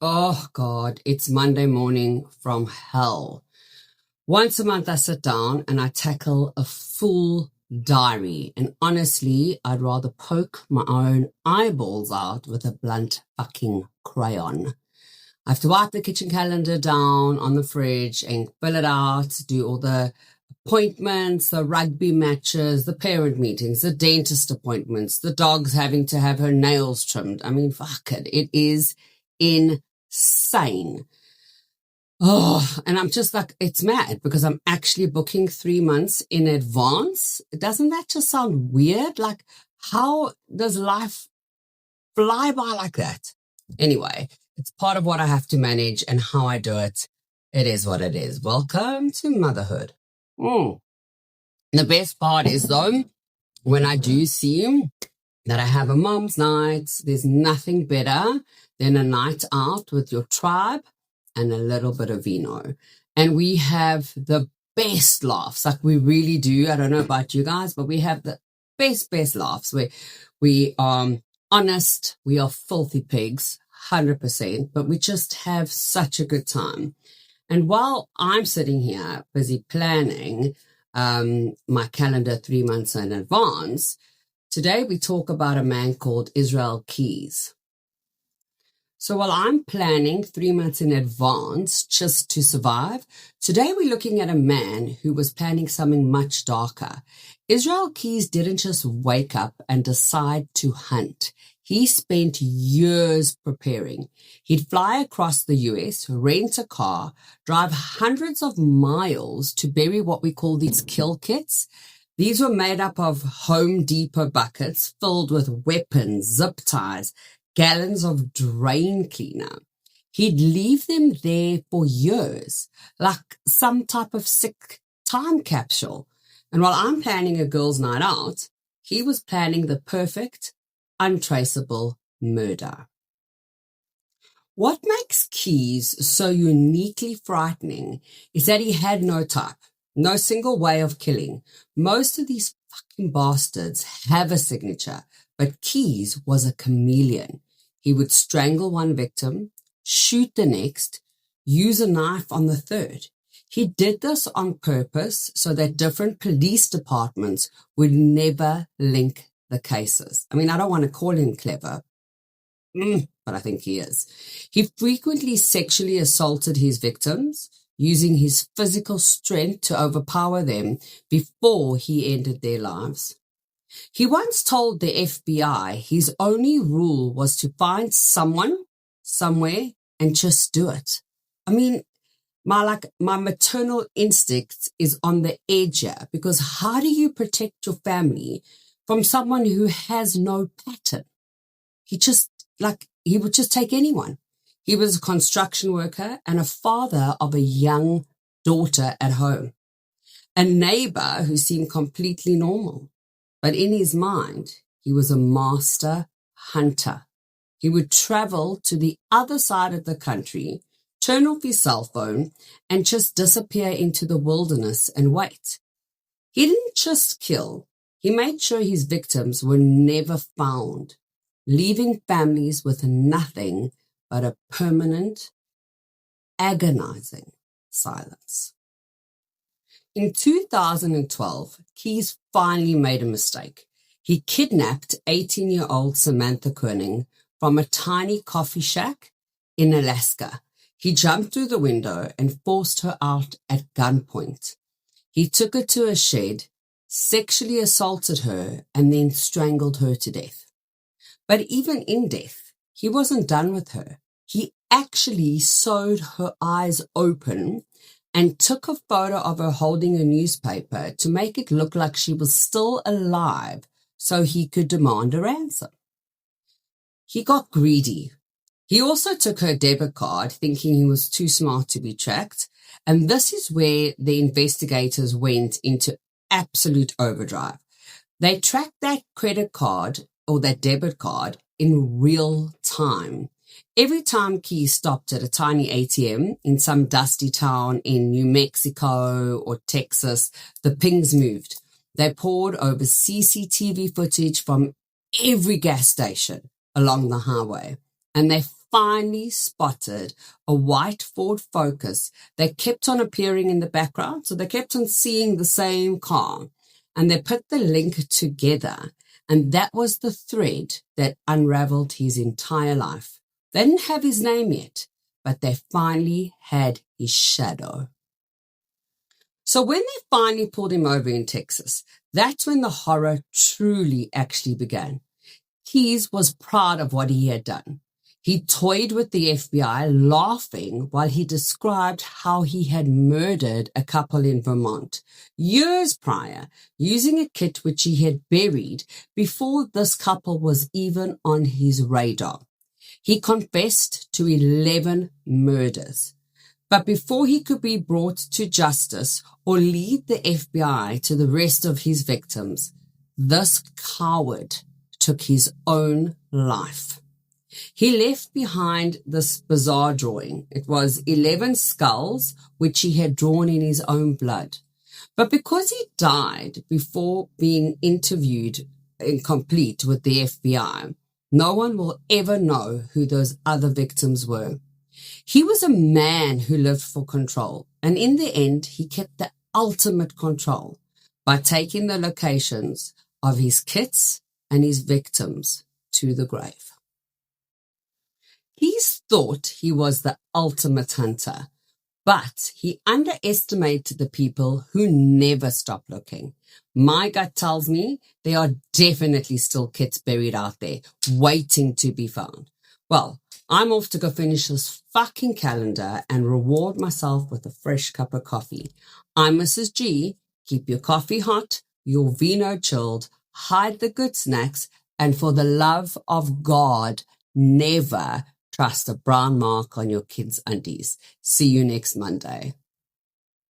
Oh God, it's Monday morning from hell. Once a month I sit down and I tackle a full diary. And honestly, I'd rather poke my own eyeballs out with a blunt fucking crayon. I have to wipe the kitchen calendar down on the fridge and fill it out, do all the appointments, the rugby matches, the parent meetings, the dentist appointments, the dog's having to have her nails trimmed. I mean, fuck it. It is insane. Oh, and I'm just like, it's mad because I'm actually booking 3 months in advance. Doesn't that just sound weird? Like, how does life fly by like that? Anyway, it's part of what I have to manage and how I do it. It is what it is. Welcome to motherhood. The best part is, though, when I do see that I have a mom's night, there's nothing better than a night out with your tribe and a little bit of vino. And we have the best laughs. Like, we really do. I don't know about you guys, but we have the best laughs. We are honest. We are filthy pigs, 100%, but we just have such a good time. And while I'm sitting here busy planning my calendar 3 months in advance, today we talk about a man called Israel Keys. So while I'm planning 3 months in advance just to survive, today we're looking at a man who was planning something much darker. Israel Keys didn't just wake up and decide to hunt. He spent years preparing. He'd fly across the US, rent a car, drive hundreds of miles to bury what we call these kill kits. These were made up of Home Depot buckets filled with weapons, zip ties, gallons of drain cleaner. He'd leave them there for years, like some type of sick time capsule. And while I'm planning a girls' night out, he was planning the perfect untraceable murder. What makes Keys so uniquely frightening is that he had no type, no single way of killing. Most of these fucking bastards have a signature, but Keys was a chameleon. He would strangle one victim, shoot the next, use a knife on the third. He did this on purpose so that different police departments would never link the cases. I mean, I don't want to call him clever, but I think he is. He frequently sexually assaulted his victims, using his physical strength to overpower them before he ended their lives. He once told the FBI his only rule was to find someone, somewhere, and just do it. I mean, my maternal instinct is on the edge here, because how do you protect your family from someone who has no pattern? He would just take anyone. He was a construction worker and a father of a young daughter at home, a neighbor who seemed completely normal. But in his mind, he was a master hunter. He would travel to the other side of the country, turn off his cell phone, and just disappear into the wilderness and wait. He didn't just kill. He made sure his victims were never found, leaving families with nothing but a permanent, agonizing silence. In 2012, Keys finally made a mistake. He kidnapped 18-year-old Samantha Koenig from a tiny coffee shack in Alaska. He jumped through the window and forced her out at gunpoint. He took her to a shed, sexually assaulted her, and then strangled her to death. But even in death, he wasn't done with her. He actually sewed her eyes open and took a photo of her holding a newspaper to make it look like she was still alive so he could demand a ransom. He got greedy. He also took her debit card, thinking he was too smart to be tracked. And this is where the investigators went into absolute overdrive. They tracked that credit card or that debit card in real time. Every time Keys stopped at a tiny ATM in some dusty town in New Mexico or Texas, the pings moved. They poured over CCTV footage from every gas station along the highway, and they finally spotted a white Ford Focus that kept on appearing in the background. So they kept on seeing the same car, and they put the link together. And that was the thread that unraveled his entire life. They didn't have his name yet, but they finally had his shadow. So when they finally pulled him over in Texas, that's when the horror truly actually began. Keyes was proud of what he had done. He toyed with the FBI, laughing while he described how he had murdered a couple in Vermont years prior, using a kit which he had buried before this couple was even on his radar. He confessed to 11 murders. But before he could be brought to justice or lead the FBI to the rest of his victims, this coward took his own life. He left behind this bizarre drawing. It was 11 skulls, which he had drawn in his own blood. But because he died before being interviewed in complete with the FBI, no one will ever know who those other victims were. He was a man who lived for control, and in the end, he kept the ultimate control by taking the locations of his kits and his victims to the grave. He thought he was the ultimate hunter, but he underestimated the people who never stop looking. My gut tells me there are definitely still kits buried out there, waiting to be found. Well, I'm off to go finish this fucking calendar and reward myself with a fresh cup of coffee. I'm Mrs. G. Keep your coffee hot, your vino chilled, hide the good snacks, and for the love of God, never trust a brown mark on your kids' undies. See you next Monday.